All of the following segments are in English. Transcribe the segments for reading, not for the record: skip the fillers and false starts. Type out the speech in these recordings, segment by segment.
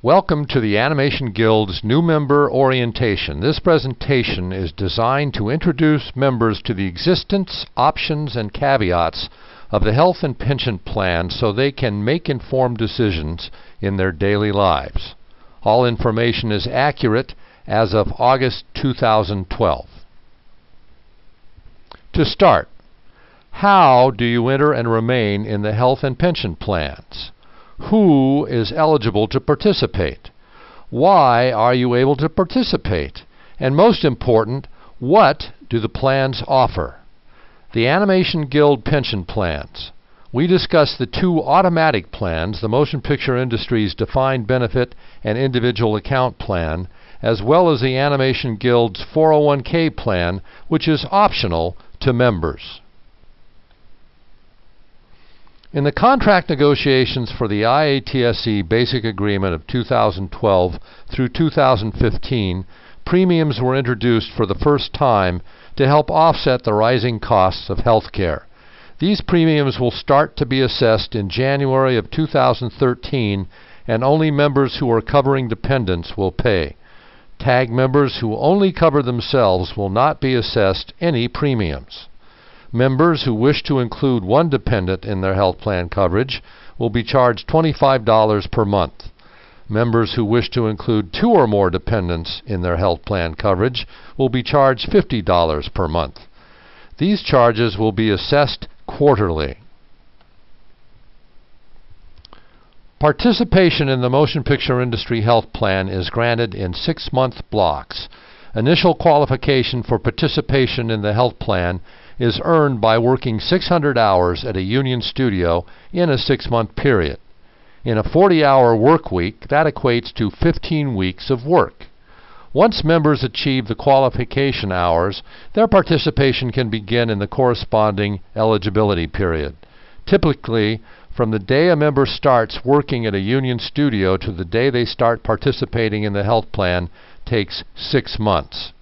Welcome to the Animation Guild's new member orientation. This presentation is designed to introduce members to the existence, options, and caveats of the health and pension plan so they can make informed decisions in their daily lives. All information is accurate as of August 2012. To start, how do you enter and remain in the health and pension plans? Who is eligible to participate? Why are you able to participate? And most important, what do the plans offer? The Animation Guild pension plans. We discuss the two automatic plans, the Motion Picture Industry's Defined Benefit and Individual Account Plan, as well as the Animation Guild's 401k plan, which is optional to members. In the contract negotiations for the IATSE Basic Agreement of 2012 through 2015, premiums were introduced for the first time to help offset the rising costs of health care. These premiums will start to be assessed in January of 2013, and only members who are covering dependents will pay. TAG members who only cover themselves will not be assessed any premiums. Members who wish to include one dependent in their health plan coverage will be charged $25 per month. Members who wish to include two or more dependents in their health plan coverage will be charged $50 per month. These charges will be assessed quarterly. Participation in the Motion Picture Industry Health Plan is granted in 6-month blocks. Initial qualification for participation in the health plan is earned by working 600 hours at a union studio in a 6-month period. In a 40-hour work week, that equates to 15 weeks of work. Once members achieve the qualification hours, their participation can begin in the corresponding eligibility period. Typically, from the day a member starts working at a union studio to the day they start participating in the health plan takes 6 months.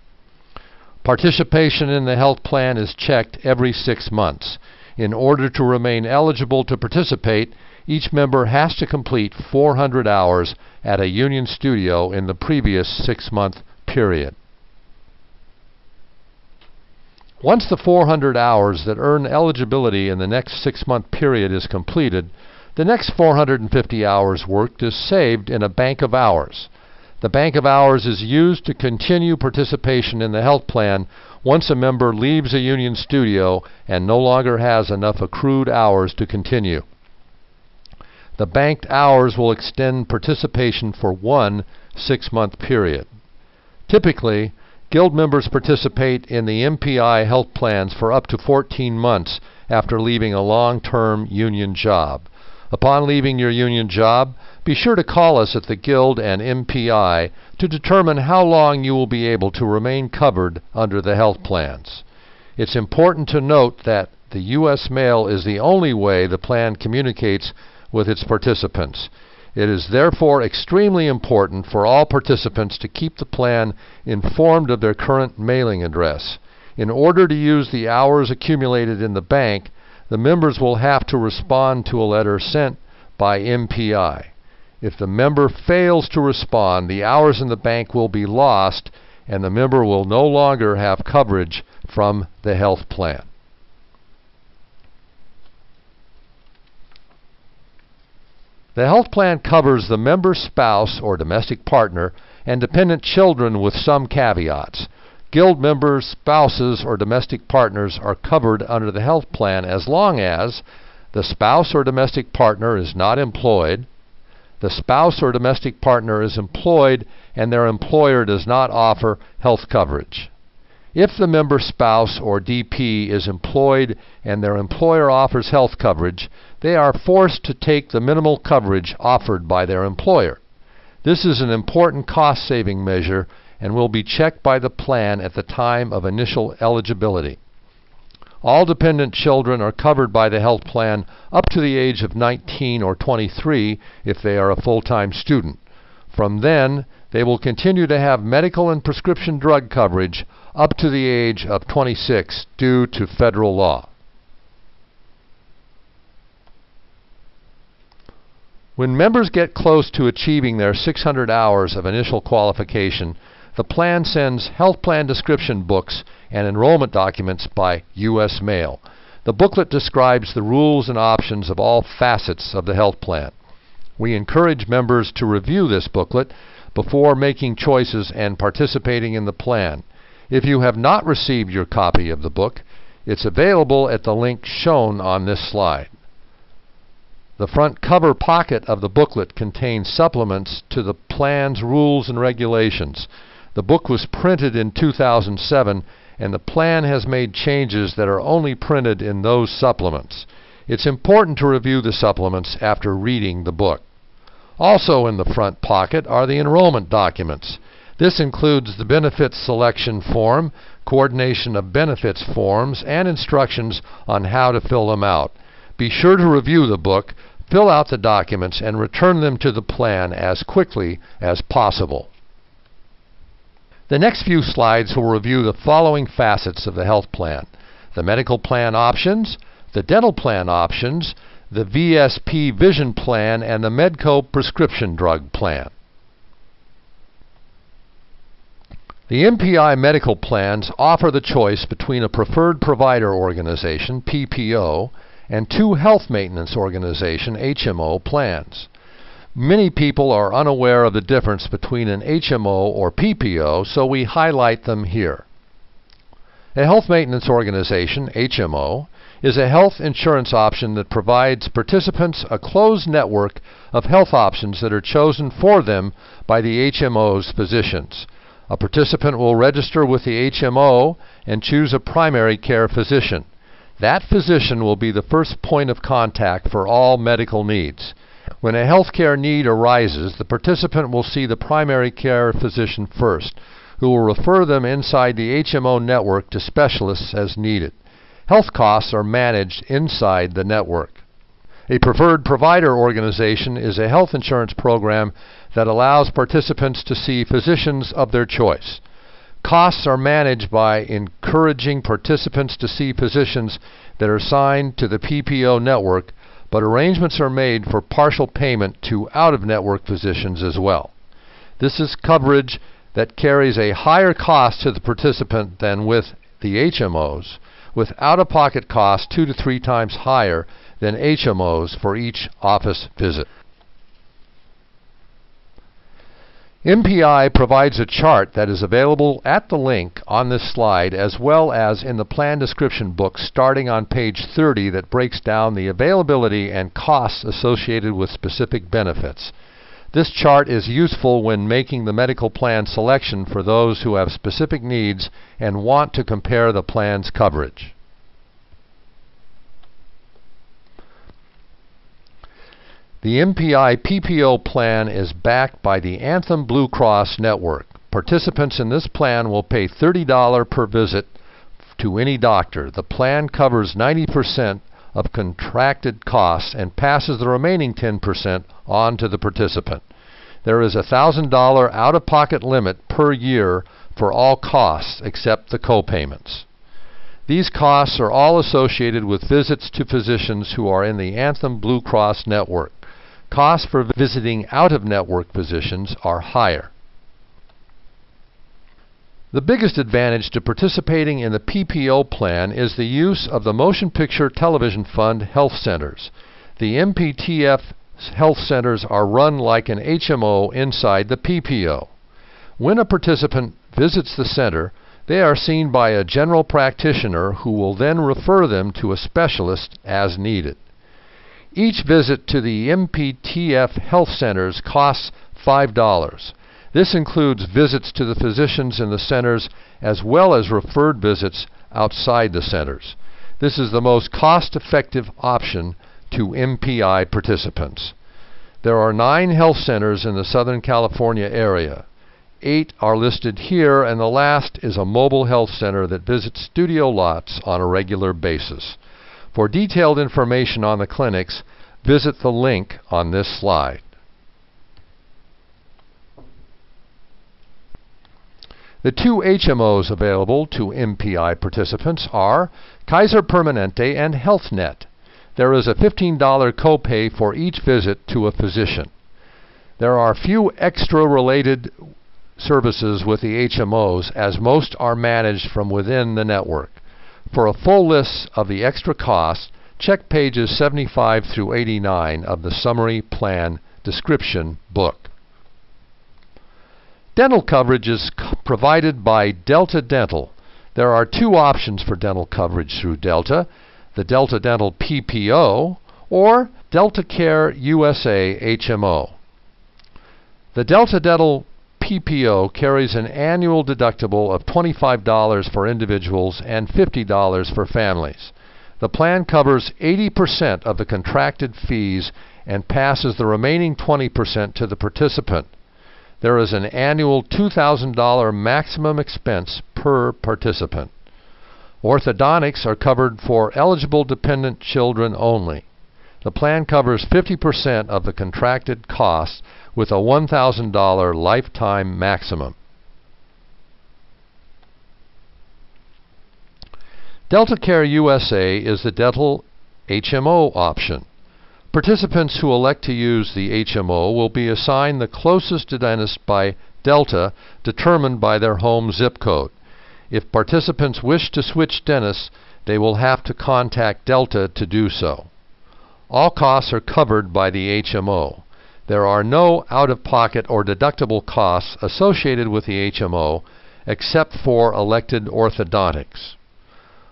Participation in the health plan is checked every 6 months. In order to remain eligible to participate, each member has to complete 400 hours at a union studio in the previous 6-month period. Once the 400 hours that earn eligibility in the next 6-month period is completed, the next 450 hours worked is saved in a bank of hours. The bank of hours is used to continue participation in the health plan once a member leaves a union studio and no longer has enough accrued hours to continue. The banked hours will extend participation for one 6-month period. Typically, Guild members participate in the MPI health plans for up to 14 months after leaving a long-term union job. Upon leaving your union job, be sure to call us at the Guild and MPI to determine how long you will be able to remain covered under the health plans. It's important to note that the U.S. mail is the only way the plan communicates with its participants. It is therefore extremely important for all participants to keep the plan informed of their current mailing address. In order to use the hours accumulated in the bank, the members will have to respond to a letter sent by MPI. If the member fails to respond, the hours in the bank will be lost and the member will no longer have coverage from the health plan. The health plan covers the member's spouse or domestic partner and dependent children with some caveats. Guild members' spouses or domestic partners are covered under the health plan as long as the spouse or domestic partner is not employed, the spouse or domestic partner is employed, and their employer does not offer health coverage. If the member's spouse or DP is employed and their employer offers health coverage, they are forced to take the minimal coverage offered by their employer. This is an important cost-saving measure and will be checked by the plan at the time of initial eligibility. All dependent children are covered by the health plan up to the age of 19 or 23 if they are a full-time student. From then, they will continue to have medical and prescription drug coverage up to the age of 26 due to federal law. When members get close to achieving their 600 hours of initial qualification, the plan sends health plan description books and enrollment documents by U.S. mail. The booklet describes the rules and options of all facets of the health plan. We encourage members to review this booklet before making choices and participating in the plan. If you have not received your copy of the book, it's available at the link shown on this slide. The front cover pocket of the booklet contains supplements to the plan's rules and regulations. The book was printed in 2007, and the plan has made changes that are only printed in those supplements. It's important to review the supplements after reading the book. Also in the front pocket are the enrollment documents. This includes the benefits selection form, coordination of benefits forms, and instructions on how to fill them out. Be sure to review the book, fill out the documents, and return them to the plan as quickly as possible. The next few slides will review the following facets of the health plan: the medical plan options, the dental plan options, the VSP vision plan, and the Medco prescription drug plan. The MPI medical plans offer the choice between a preferred provider organization, PPO, and two health maintenance organization, HMO, plans. Many people are unaware of the difference between an HMO or PPO, so we highlight them here. A health maintenance organization, HMO, is a health insurance option that provides participants a closed network of health options that are chosen for them by the HMO's physicians. A participant will register with the HMO and choose a primary care physician. That physician will be the first point of contact for all medical needs. When a healthcare need arises, the participant will see the primary care physician first, who will refer them inside the HMO network to specialists as needed. Health costs are managed inside the network. A preferred provider organization is a health insurance program that allows participants to see physicians of their choice. Costs are managed by encouraging participants to see physicians that are assigned to the PPO network, but arrangements are made for partial payment to out-of-network physicians as well. This is coverage that carries a higher cost to the participant than with the HMOs, with out-of-pocket costs 2 to 3 times higher than HMOs for each office visit. MPI provides a chart that is available at the link on this slide, as well as in the plan description book starting on page 30, that breaks down the availability and costs associated with specific benefits. This chart is useful when making the medical plan selection for those who have specific needs and want to compare the plan's coverage. The MPI PPO plan is backed by the Anthem Blue Cross network. Participants in this plan will pay $30 per visit to any doctor. The plan covers 90% of contracted costs and passes the remaining 10% on to the participant. There is a $1,000 out-of-pocket limit per year for all costs except the co-payments. These costs are all associated with visits to physicians who are in the Anthem Blue Cross network. Costs for visiting out-of-network physicians are higher. The biggest advantage to participating in the PPO plan is the use of the Motion Picture Television Fund health centers. The MPTF health centers are run like an HMO inside the PPO. When a participant visits the center, they are seen by a general practitioner who will then refer them to a specialist as needed. Each visit to the MPTF health centers costs $5. This includes visits to the physicians in the centers as well as referred visits outside the centers. This is the most cost-effective option to MPI participants. There are 9 health centers in the Southern California area. 8 are listed here, and the last is a mobile health center that visits studio lots on a regular basis. For detailed information on the clinics, visit the link on this slide. The 2 HMOs available to MPI participants are Kaiser Permanente and HealthNet. There is a $15 copay for each visit to a physician. There are few extra related services with the HMOs, as most are managed from within the network. For a full list of the extra costs, check pages 75 through 89 of the Summary Plan Description book. Dental coverage is provided by Delta Dental. There are two options for dental coverage through Delta: the Delta Dental PPO or Delta Care USA HMO. The Delta Dental PPO carries an annual deductible of $25 for individuals and $50 for families. The plan covers 80% of the contracted fees and passes the remaining 20% to the participant. There is an annual $2,000 maximum expense per participant. Orthodontics are covered for eligible dependent children only. The plan covers 50% of the contracted costs with a $1,000 lifetime maximum. Delta Care USA is the dental HMO option. Participants who elect to use the HMO will be assigned the closest dentist by Delta, determined by their home zip code. If participants wish to switch dentists, they will have to contact Delta to do so. All costs are covered by the HMO. There are no out-of-pocket or deductible costs associated with the HMO except for elected orthodontics.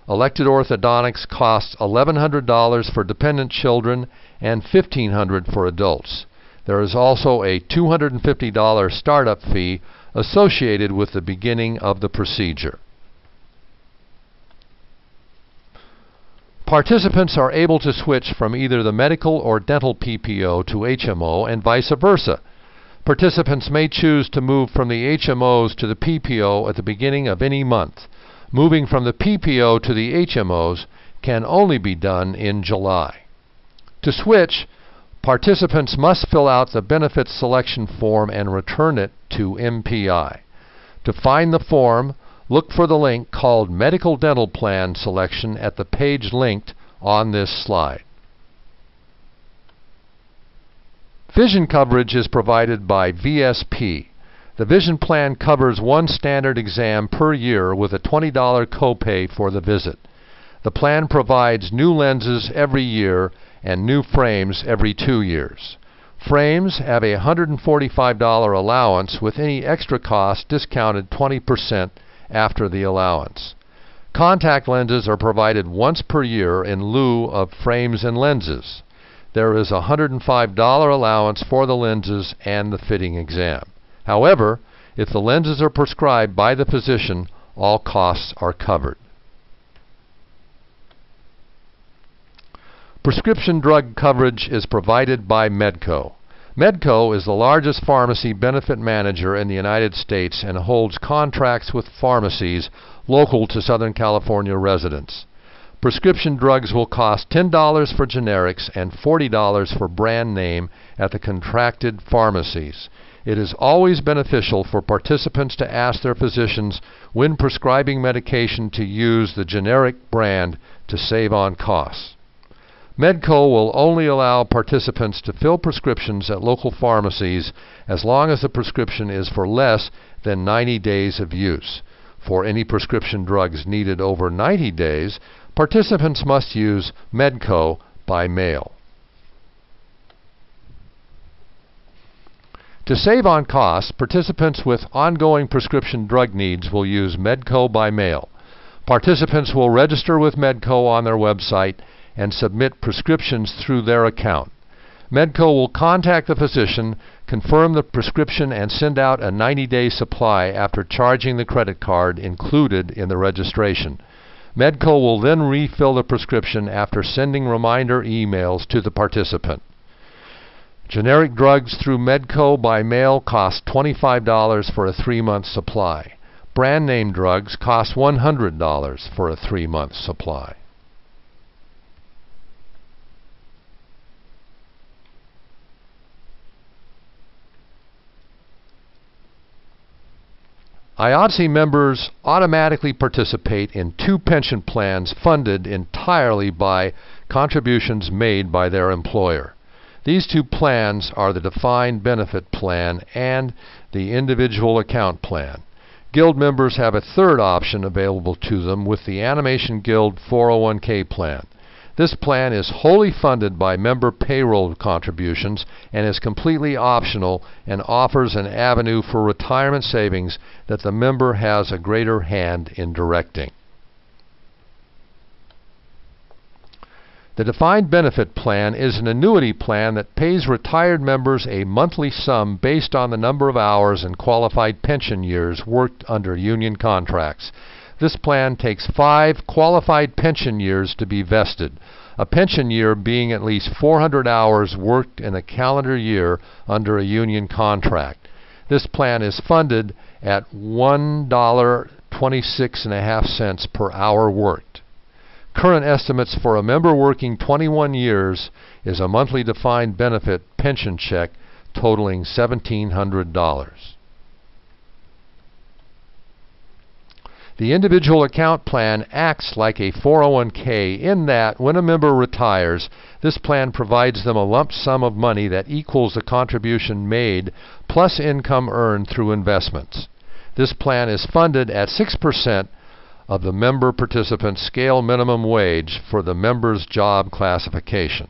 Elected orthodontics costs $1,100 for dependent children and $1,500 for adults. There is also a $250 startup fee associated with the beginning of the procedure. Participants are able to switch from either the medical or dental PPO to HMO and vice versa. Participants may choose to move from the HMOs to the PPO at the beginning of any month. Moving from the PPO to the HMOs can only be done in July. To switch, participants must fill out the benefits selection form and return it to MPI. To find the form, look for the link called Medical Dental Plan Selection at the page linked on this slide. Vision coverage is provided by VSP. The vision plan covers one standard exam per year with a $20 copay for the visit. The plan provides new lenses every year and new frames every 2 years. Frames have a $145 allowance with any extra cost discounted 20% after the allowance. Contact lenses are provided once per year in lieu of frames and lenses. There is a $105 allowance for the lenses and the fitting exam. However, if the lenses are prescribed by the physician, all costs are covered. Prescription drug coverage is provided by Medco. Medco is the largest pharmacy benefit manager in the United States and holds contracts with pharmacies local to Southern California residents. Prescription drugs will cost $10 for generics and $40 for brand name at the contracted pharmacies. It is always beneficial for participants to ask their physicians when prescribing medication to use the generic brand to save on costs. Medco will only allow participants to fill prescriptions at local pharmacies as long as the prescription is for less than 90 days of use. For any prescription drugs needed over 90 days, participants must use Medco by mail. To save on costs, participants with ongoing prescription drug needs will use Medco by mail. Participants will register with Medco on their website and submit prescriptions through their account. Medco will contact the physician, confirm the prescription, and send out a 90-day supply after charging the credit card included in the registration. Medco will then refill the prescription after sending reminder emails to the participant. Generic drugs through Medco by mail cost $25 for a 3-month supply. Brand name drugs cost $100 for a 3-month supply. IATSE members automatically participate in 2 pension plans funded entirely by contributions made by their employer. These 2 plans are the Defined Benefit Plan and the Individual Account Plan. Guild members have a 3rd option available to them with the Animation Guild 401k plan. This plan is wholly funded by member payroll contributions and is completely optional and offers an avenue for retirement savings that the member has a greater hand in directing. The Defined Benefit Plan is an annuity plan that pays retired members a monthly sum based on the number of hours and qualified pension years worked under union contracts. This plan takes 5 qualified pension years to be vested, a pension year being at least 400 hours worked in a calendar year under a union contract. This plan is funded at $1.26.5 per hour worked. Current estimates for a member working 21 years is a monthly defined benefit pension check totaling $1,700. The individual account plan acts like a 401k in that when a member retires, this plan provides them a lump sum of money that equals the contribution made plus income earned through investments. This plan is funded at 6% of the member participant's scale minimum wage for the member's job classification.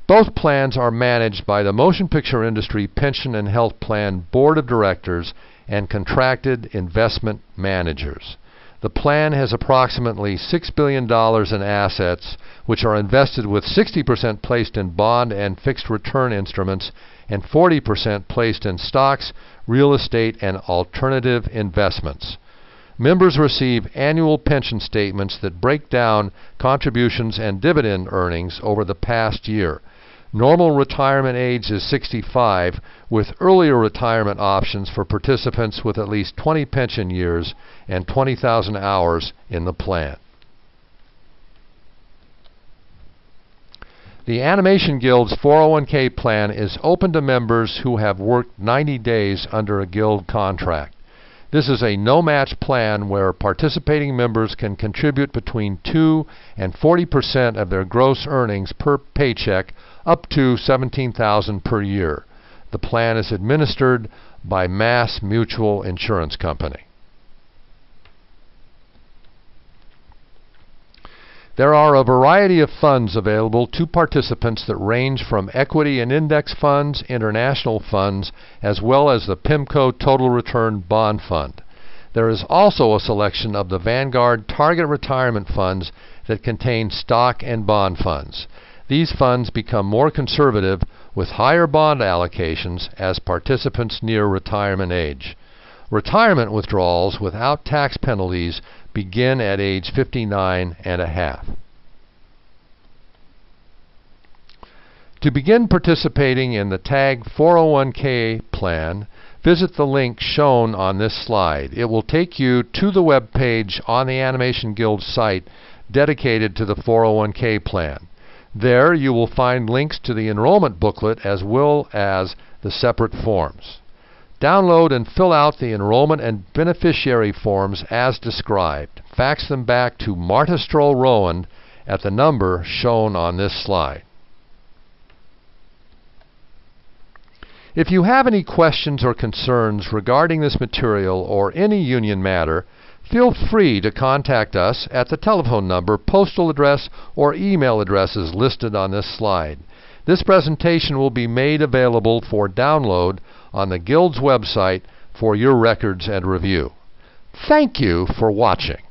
Both plans are managed by the Motion Picture Industry Pension and Health Plan Board of Directors and contracted investment managers. The plan has approximately $6 billion in assets, which are invested with 60% placed in bond and fixed return instruments and 40% placed in stocks, real estate, and alternative investments. Members receive annual pension statements that break down contributions and dividend earnings over the past year. Normal retirement age is 65, with earlier retirement options for participants with at least 20 pension years and 20,000 hours in the plan. The Animation Guild's 401k plan is open to members who have worked 90 days under a guild contract. This is a no-match plan where participating members can contribute between 2 and 40% of their gross earnings per paycheck up to $17,000 per year. The plan is administered by Mass Mutual Insurance Company. There are a variety of funds available to participants that range from equity and index funds, international funds, as well as the PIMCO Total Return Bond Fund. There is also a selection of the Vanguard Target Retirement Funds that contain stock and bond funds. These funds become more conservative with higher bond allocations as participants near retirement age. Retirement withdrawals without tax penalties begin at age 59 and a half. To begin participating in the TAG 401k plan, visit the link shown on this slide. It will take you to the web page on the Animation Guild site dedicated to the 401k plan. There you will find links to the enrollment booklet as well as the separate forms. Download and fill out the enrollment and beneficiary forms as described. Fax them back to Marta Stroll Rowand at the number shown on this slide. If you have any questions or concerns regarding this material or any union matter, feel free to contact us at the telephone number, postal address, or email addresses listed on this slide. This presentation will be made available for download on the Guild's website for your records and review. Thank you for watching.